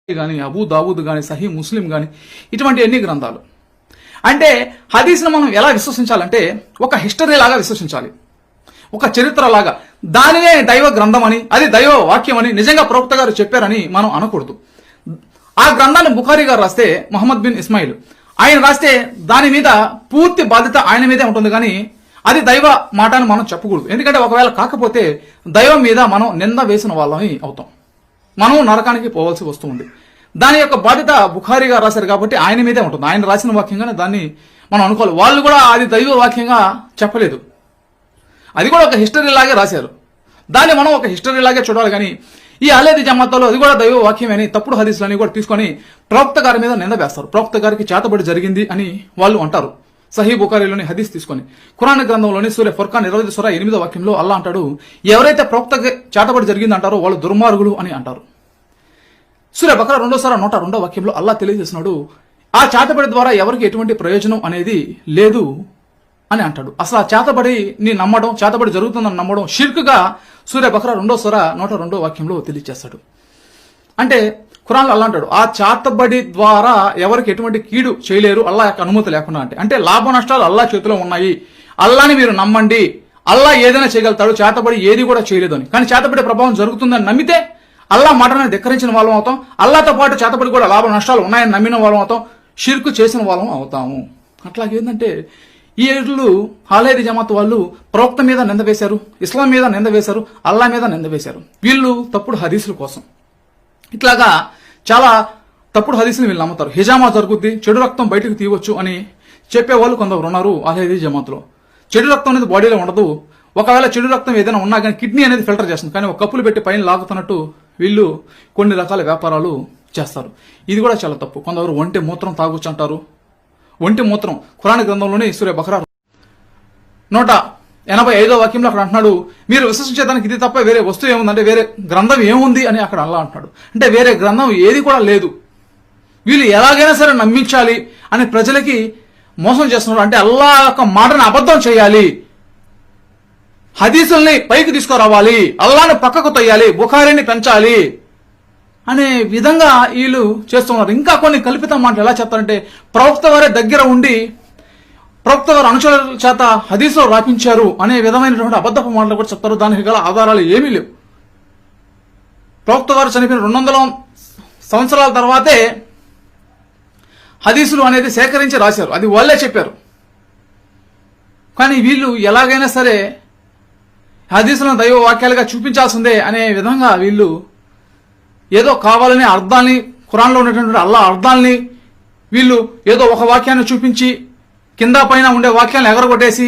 కానీ అబూ దావూద్ కానీ సహీ ముస్లిం కానీ ఇటువంటి ఎన్ని గ్రంథాలు. అంటే హదీస్ను మనం ఎలా విశ్వసించాలంటే ఒక హిస్టరీ లాగా విశ్వసించాలి, ఒక చరిత్ర లాగా. దానినే దైవ గ్రంథం అని, అది దైవ వాక్యం అని నిజంగా ప్రవక్త గారు చెప్పారని మనం అనకూడదు. ఆ గ్రంథాన్ని బుఖారీ గారు రాస్తే, మొహమ్మద్ బిన్ ఇస్మాయిల్ ఆయన రాస్తే దాని మీద పూర్తి బాధ్యత ఆయన మీదే ఉంటుంది, కానీ అది దైవ మాట అని మనం చెప్పకూడదు. ఎందుకంటే ఒకవేళ కాకపోతే దైవం మీద మనం నింద వేసిన వాళ్ళని అవుతాం, మనం నరకానికి పోవాల్సి వస్తుంది. దాని యొక్క బాధ్యత బుఖారీ గారు రాశారు కాబట్టి ఆయన మీదే ఉంటుంది. ఆయన రాసిన వాక్యంగానే దాన్ని మనం అనుకోవాలి. వాళ్ళు కూడా అది దైవ వాక్యంగా చెప్పలేదు, అది కూడా ఒక హిస్టరీ లాగే రాశారు. దాన్ని మనం ఒక హిస్టరీ లాగే చూడాలి. కానీ ఈ అహ్లదీస్ జమాత్లో అది కూడా దైవ వాక్యమని తప్పుడు హదీసులని కూడా తీసుకొని ప్రవక్త గారి మీద నింద వేస్తారు. ప్రవక్త గారికి చేతబడి జరిగింది అని వాళ్ళు అంటారు. సహీ బుఖారీలోని హదీస్ తీసుకొని ఖురాన్ గ్రంథంలోని సూర ఫుర్ఖాన్ 25 సూర 8వ వాక్యంలో అల్లా అంటాడు, ఎవరైతే ప్రవక్తకి చేతబడి జరిగింది అంటారో వాళ్ళు దుర్మార్గులు అని అంటారు. సూర బకరా 2వ సూర 102వ వాక్యంలో అల్లా తెలియజేస్తున్నాడు, ఆ చేతబడి ద్వారా ఎవరికి ఎటువంటి ప్రయోజనం అనేది లేదు అని అంటాడు. అసలు ఆ చేతబడిని నమ్మడం, చేతబడి జరుగుతుందని నమ్మడం షిర్క్గా సూర బకరా 2వ సూర 102వ వాక్యంలో తెలియజేస్తాడు. అంటే ఖురాన్లో అల్లా అంటాడు, ఆ చేతబడి ద్వారా ఎవరికి ఎటువంటి కీడు చేయలేరు అల్లా యొక్క అనుమతి లేకుండా. అంటే లాభ నష్టాలు అల్లా చేతిలో ఉన్నాయి, అల్లాని మీరు నమ్మండి, అల్లా ఏదైనా చేయగలుగుతాడు, చేతబడి ఏది కూడా చేయలేదు అని. కానీ చేతబడి ప్రభావం జరుగుతుందని నమ్మితే అల్లా మాటని ధిక్కరించిన వాళ్ళం అవుతాం, అల్లాతో పాటు చేతబడి కూడా లాభ నష్టాలు ఉన్నాయని నమ్మిన వాళ్ళం అవుతాం, షిర్కు చేసిన వాళ్ళం అవుతాము. అట్లాగేందంటే ఈ ఏళ్ళు అహ్లదీస్ జమాత్ వాళ్ళు ప్రవక్త మీద నింద వేశారు, ఇస్లాం మీద నింద వేశారు, అల్లా మీద నింద వేశారు. వీళ్ళు తప్పుడు హదీసుల కోసం ఇట్లాగా చాలా తప్పుడు హదీసులు వీళ్ళు నమ్ముతారు. హిజామా జరుగుద్ది, చెడు రక్తం బయటకు తీయవచ్చు అని చెప్పేవాళ్ళు కొందరు ఉన్నారు అహ్లదీస్ జమాత్లో. చెడు రక్తం అనేది బాడీలో ఉండదు, ఒకవేళ చెడు రక్తం ఏదైనా ఉన్నా కానీ కిడ్నీ అనేది ఫిల్టర్ చేస్తుంది, కానీ ఒక కప్పులు పెట్టి పైన లాగుతున్నట్టు వీళ్ళు కొన్ని రకాల వ్యాపారాలు చేస్తారు. ఇది కూడా చాలా తప్పు. కొందరు ఒంటి మూత్రం తాగొచ్చు అంటారు. ఒంటి మూత్రం ఖురాన్ గ్రంథంలోని సూర బకరా 185వ వాక్యంలో అక్కడ అంటున్నాడు, మీరు విశ్వసించేదానికి ఇది తప్ప వేరే వస్తువు ఏముందంటే వేరే గ్రంథం ఏముంది అని అక్కడ అల్లా అంటున్నాడు. అంటే వేరే గ్రంథం ఏది కూడా లేదు. వీళ్ళు ఎలాగైనా సరే నమ్మించాలి అని ప్రజలకి మోసం చేస్తున్నారు. అంటే అల్లా యొక్క మాటను అబద్ధం చేయాలి, హదీసుల్ని పైకి తీసుకురావాలి, అల్లాని పక్కకు తొయ్యాలి, బుఖారీని పెంచాలి అనే విధంగా వీళ్ళు చేస్తున్నారు. ఇంకా కొన్ని కల్పిత మాటలు ఎలా చెప్తారంటే ప్రవక్త వారి దగ్గర ఉండి ప్రవక్త వారి అనుచరుల చేత హదీసులో రాపించారు అనే విధమైనటువంటి అబద్ధపు మాటలు కూడా చెప్తారు. దానికి గల ఆధారాలు ఏమీ లేవు. ప్రవక్త వారు చనిపోయిన 200 సంవత్సరాల తర్వాతే హదీసులు అనేది సేకరించి రాశారు, అది వాళ్ళే చెప్పారు. కానీ వీళ్ళు ఎలాగైనా సరే హదీసులను దైవ వాక్యాలుగా చూపించాల్సిందే అనే విధంగా వీళ్ళు ఏదో కావాలని అర్థాన్ని, ఖురాన్లో ఉన్నటువంటి అల్లా అర్థాలని వీళ్ళు ఏదో ఒక వాక్యాన్ని చూపించి కింద పైన ఉండే వాక్యాలను ఎగరగొట్టేసి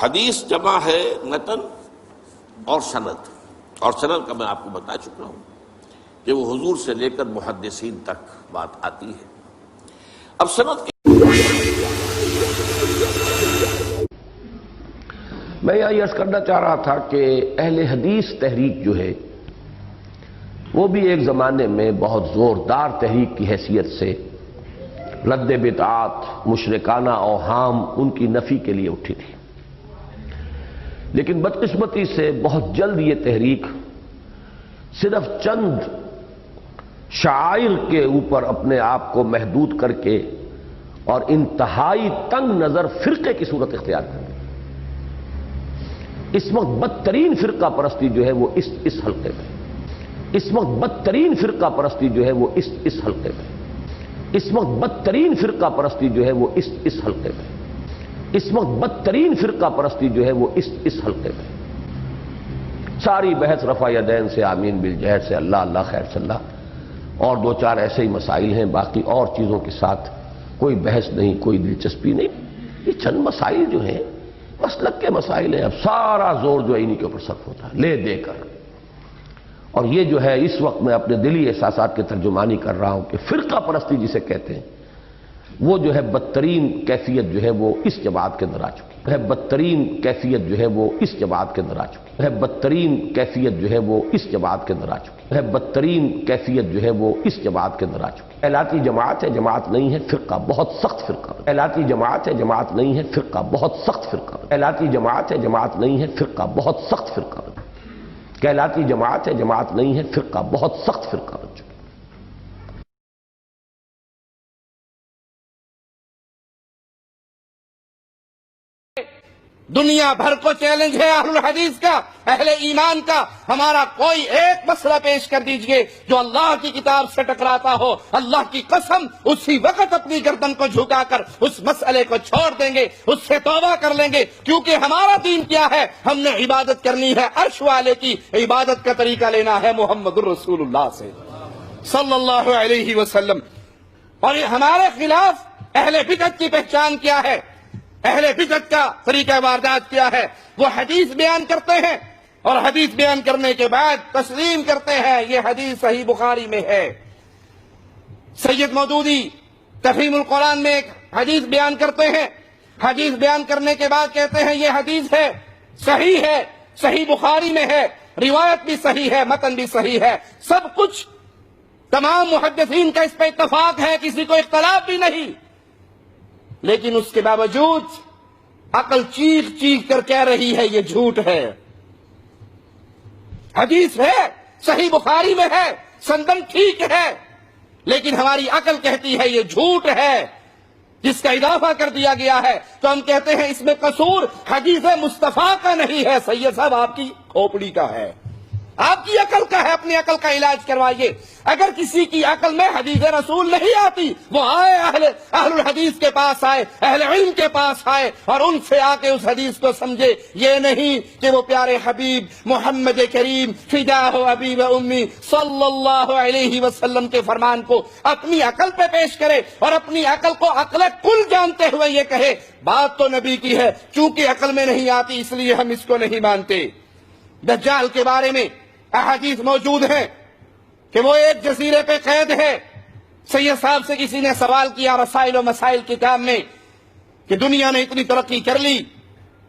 حدیث جمع ہے متن اور سند، اور سند کا میں آپ کو بتا چکا ہوں کہ وہ حضور سے لے کر محدثین تک بات آتی ہے۔ اب سند کی میں یہ عرض کرنا چاہ رہا تھا کہ اہل حدیث تحریک جو ہے وہ بھی ایک زمانے میں بہت زوردار تحریک کی حیثیت سے رد بدعات، مشرکانہ اوہام، ان کی نفی کے لیے اٹھی تھی، لیکن بدقسمتی سے بہت جلد یہ تحریک صرف چند شعائر کے اوپر اپنے آپ کو محدود کر کے اور انتہائی تنگ نظر فرقے کی صورت اختیار کر گئی۔ اس وقت بدترین فرقہ پرستی جو ہے وہ اس حلقے میں، اس وقت بدترین فرقہ پرستی جو ہے وہ اس حلقے میں، اس وقت بدترین فرقہ پرستی جو ہے وہ اس حلقے میں، اس وقت بدترین فرقہ پرستی جو ہے وہ اس حلقے میں۔ ساری بحث رفع یدین سے، آمین بالجہر سے، اللہ اللہ خیر صلی اللہ، اور دو چار ایسے ہی مسائل ہیں، باقی اور چیزوں کے ساتھ کوئی بحث نہیں، کوئی دلچسپی نہیں۔ یہ چند مسائل جو ہیں مسلک کے مسائل ہیں، اب سارا زور جو ہے انہی کے اوپر صرف ہوتا ہے لے دے کر۔ اور یہ جو ہے اس وقت میں اپنے دلی احساسات کی ترجمانی کر رہا ہوں کہ فرقہ پرستی جسے کہتے ہیں وہ جو ہے بدترین کیفیت جو ہے وہ اس جماعت کے اندر آ چکی ہے، بدترین کیفیت جو ہے وہ اس جماعت کے اندر آ چکی ہے، بدترین کیفیت جو ہے وہ اس جماعت کے اندر آ چکی ہے، بدترین کیفیت جو ہے وہ اس جماعت کے اندر آ چکی ہے۔ کہلاتی جماعت ہے، جماعت نہیں ہے، فرقہ، بہت سخت فرقہ۔ کہلاتی جماعت ہے، جماعت نہیں ہے، فرقہ، بہت سخت فرقہ۔ کہلاتی جماعت ہے، جماعت نہیں ہے، فرقہ، بہت سخت فرقہ۔ کہلاتی جماعت ہے، جماعت نہیں ہے، فرقہ، بہت سخت فرقہ بن چکی۔ دنیا بھر کو چیلنج ہے اہل الحدیث کا، اہل ایمان کا۔ ہمارا کوئی ایک مسئلہ پیش کر دیجئے جو اللہ کی کتاب سے ٹکراتا ہو، اللہ کی قسم اسی وقت اپنی گردن کو جھکا کر اس مسئلے کو چھوڑ دیں گے، اس سے توبہ کر لیں گے، کیونکہ ہمارا دین کیا ہے؟ ہم نے عبادت کرنی ہے عرش والے کی، عبادت کا طریقہ لینا ہے محمد الرسول اللہ سے صلی اللہ علیہ وسلم۔ اور یہ ہمارے خلاف اہل بدعت کی پہچان کیا ہے؟ اہل بدعت کا طریقہ واردات کیا ہے؟ وہ حدیث بیان کرتے ہیں اور حدیث بیان کرنے کے بعد تسلیم کرتے ہیں یہ حدیث صحیح بخاری میں ہے۔ سید مودودی تفہیم القرآن میں ایک حدیث بیان کرتے ہیں، حدیث بیان کرنے کے بعد کہتے ہیں یہ حدیث ہے، صحیح بخاری میں ہے، روایت بھی صحیح ہے، متن بھی صحیح ہے، سب کچھ تمام محدثین کا اس پہ اتفاق ہے، کسی کو اختلاف بھی نہیں، لیکن اس کے باوجود عقل چیخ چیخ کر کہہ رہی ہے یہ جھوٹ ہے۔ حدیث ہے، صحیح بخاری میں ہے، سندن ٹھیک ہے، لیکن ہماری عقل کہتی ہے یہ جھوٹ ہے، جس کا اضافہ کر دیا گیا ہے، تو ہم کہتے ہیں اس میں قصور حدیث مصطفیٰ کا نہیں ہے، سید صاحب آپ کی کھوپڑی کا ہے، آپ کی عقل کا ہے، اپنی عقل کا علاج کروائیے۔ اگر کسی کی عقل میں حدیث رسول نہیں آتی، وہ آئے اہل الحدیث کے پاس آئے، اہل علم کے پاس آئے اور ان سے آ کے اس حدیث کو سمجھے، یہ نہیں کہ وہ پیارے حبیب محمد کریم فداہ ابی و امی صلی اللہ علیہ وسلم کے فرمان کو اپنی عقل پہ پیش کرے اور اپنی عقل کو عقل کل جانتے ہوئے یہ کہے بات تو نبی کی ہے، چونکہ عقل میں نہیں آتی اس لیے ہم اس کو نہیں مانتے۔ دجال کے بارے میں احادیث موجود ہیں کہ وہ ایک جزیرے پہ قید ہے۔ سید صاحب سے کسی نے سوال کیا رسائل و مسائل کتاب میں کہ دنیا نے اتنی ترقی کر لی،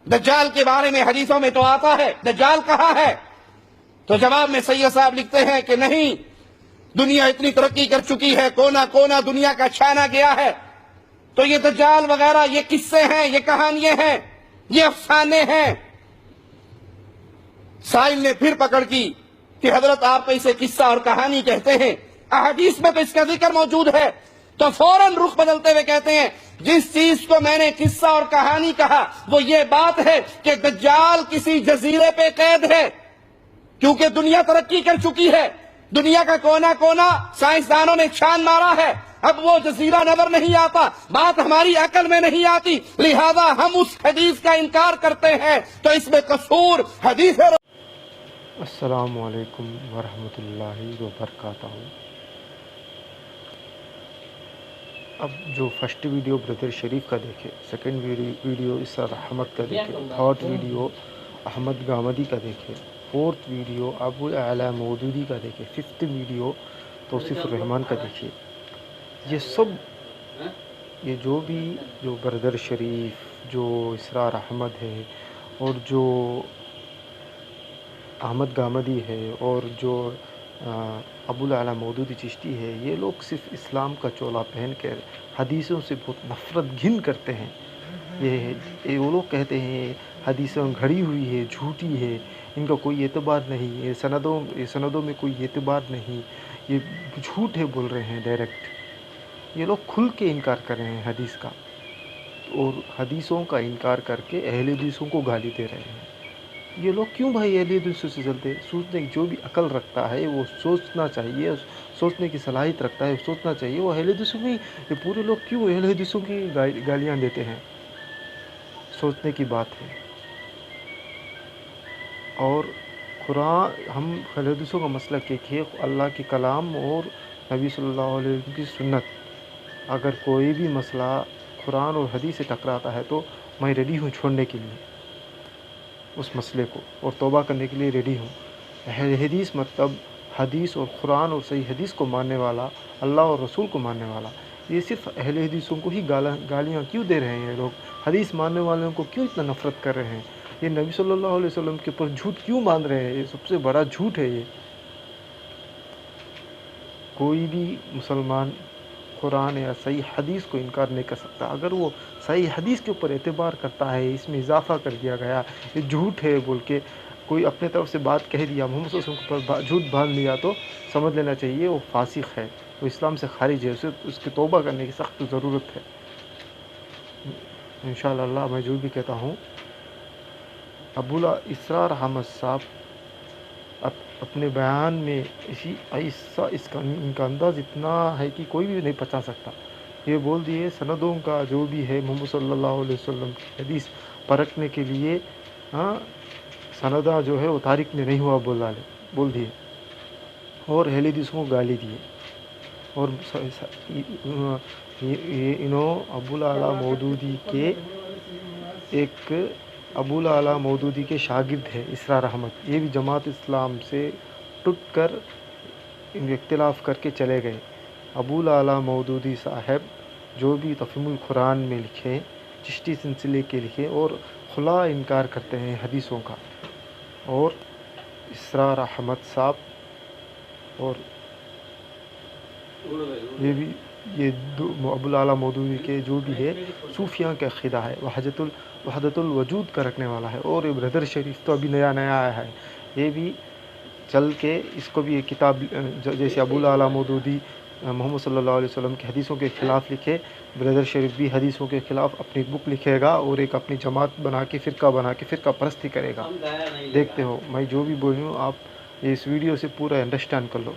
دجال کے بارے میں حدیثوں میں تو آتا ہے، دجال کہاں ہے؟ تو جواب میں سید صاحب لکھتے ہیں کہ نہیں، دنیا اتنی ترقی کر چکی ہے، کونا کونا دنیا کا چھانا گیا ہے، تو یہ دجال وغیرہ یہ قصے ہیں، یہ کہانیاں ہیں، یہ افسانے ہیں۔ سائل نے پھر پکڑ کی کہ حضرت آپ اسے قصہ اور کہانی کہتے ہیں، احادیث میں تو اس کا ذکر موجود ہے، تو فوراً رخ بدلتے ہوئے کہتے ہیں جس چیز کو میں نے قصہ اور کہانی کہا وہ یہ بات ہے کہ دجال کسی جزیرے پہ قید ہے، کیونکہ دنیا ترقی کر چکی ہے، دنیا کا کونا کونا سائنسدانوں نے چھان مارا ہے، اب وہ جزیرہ نظر نہیں آتا، بات ہماری عقل میں نہیں آتی، لہذا ہم اس حدیث کا انکار کرتے ہیں، تو اس میں قصور حدیث ہے۔ السلام علیکم ورحمۃ اللہ وبرکاتہ۔ اب جو فرسٹ ویڈیو برادر شریف کا دیکھے، سیکنڈ ویڈیو اسرار احمد کا دیکھے، تھرڈ ویڈیو احمد گامدی کا دیکھے، فورتھ ویڈیو ابو اعلیٰ مودودی کا دیکھے، ففتھ ویڈیو توصیف الرحمان کا دیکھیے. یہ سب یہ جو برادر شریف، جو اسرار احمد ہے، اور جو احمد گامدی ہے، اور جو ابو الاعلیٰ مودودی چشتی ہے، یہ لوگ صرف اسلام کا چولا پہن کر حدیثوں سے بہت نفرت گھن کرتے ہیں. یہ وہ لوگ کہتے ہیں حدیثوں گھڑی ہوئی ہے، جھوٹی ہے، ان کا کوئی اعتبار نہیں، یہ سندوں میں کوئی اعتبار نہیں، یہ جھوٹ ہے بول رہے ہیں ڈائریکٹ. یہ لوگ کھل کے انکار کر رہے ہیں حدیث کا، اور حدیثوں کا انکار کر کے اہل حدیثوں کو گالی دے رہے ہیں. یہ لوگ کیوں بھائی اہل حدیثوں سے چلتے؟ سوچنے کی جو بھی عقل رکھتا ہے وہ سوچنا چاہیے، سوچنے کی صلاحیت رکھتا ہے سوچنا چاہیے. وہ اہل حدیثوں کی، یہ پورے لوگ کیوں اہل حدیثوں کی گالیاں دیتے ہیں؟ سوچنے کی بات ہے. اور قرآن، ہم اہل حدیثوں کا مسئلہ کہ اللہ کے کلام اور نبی صلی اللہ علیہ وسلم کی سنت، اگر کوئی بھی مسئلہ قرآن اور حدیث سے ٹکراتا ہے تو میں ریڈی ہوں چھوڑنے کے لیے اس مسئلے کو، اور توبہ کرنے کے لیے ریڈی ہوں. اہل حدیث مطلب حدیث اور قرآن اور صحیح حدیث کو ماننے والا، اللہ اور رسول کو ماننے والا. یہ صرف اہل حدیثوں کو ہی گالیاں کیوں دے رہے ہیں؟ یہ لوگ حدیث ماننے والوں کو کیوں اتنا نفرت کر رہے ہیں؟ یہ نبی صلی اللہ علیہ وسلم کے اوپر جھوٹ کیوں باندھ رہے ہیں؟ یہ سب سے بڑا جھوٹ ہے. یہ کوئی بھی مسلمان قرآن یا صحیح حدیث کو انکار نہیں کر سکتا. اگر وہ صحیح حدیث کے اوپر اعتبار کرتا ہے، اس میں اضافہ کر دیا گیا، یہ جھوٹ ہے بول کے کوئی اپنے طرف سے بات کہہ دیا، محمد صلی اللہ علیہ وسلم کے اوپر جھوٹ باندھ لیا، تو سمجھ لینا چاہیے وہ فاسق ہے، وہ اسلام سے خارج ہے، اس کی توبہ کرنے کی سخت ضرورت ہے. انشاءاللہ میں جو بھی کہتا ہوں، ابو اسرار احمد صاحب اپنے بیان میں ان کا انداز اتنا ہے کہ کوئی بھی نہیں پہچان سکتا. یہ بول دیے سندوں کا جو بھی ہے محمد صلی اللہ علیہ وسلم کی حدیث پرکھنے کے لیے سندہ جو ہے وہ تاریخ میں نہیں ہوا بول دیے، اور اہل حدیث کو گالی دیے. اور ابو الاعلیٰ مودودی کے شاگرد ہے اسرار احمد. یہ بھی جماعت اسلام سے ٹوٹ کر اختلاف کر کے چلے گئے. ابو الاعلیٰ مودودی صاحب جو بھی تفہیم القرآن میں لکھے، چشتی سلسلے کے لکھے، اور کھلا انکار کرتے ہیں حدیثوں کا. اور اسرار احمد صاحب اور یہ ابو الاعلیٰ مودودی کے جو بھی ہے صوفیاں کا عقیدہ ہے، وحدت الوجود کا رکھنے والا ہے. اور برادر شریف تو ابھی نیا آیا ہے، یہ بھی چل کے اس کو بھی ایک کتاب، جیسے ابو الاعلیٰ مودودی محمد صلی اللہ علیہ وسلم کی حدیثوں کے خلاف لکھے، برادر شریف بھی حدیثوں کے خلاف اپنی بک لکھے گا، اور ایک اپنی جماعت بنا کے فرقہ پرستی کرے گا. دیکھتے ہو میں جو بھی بولوں، آپ اس ویڈیو سے پورا انڈرسٹینڈ کر لو.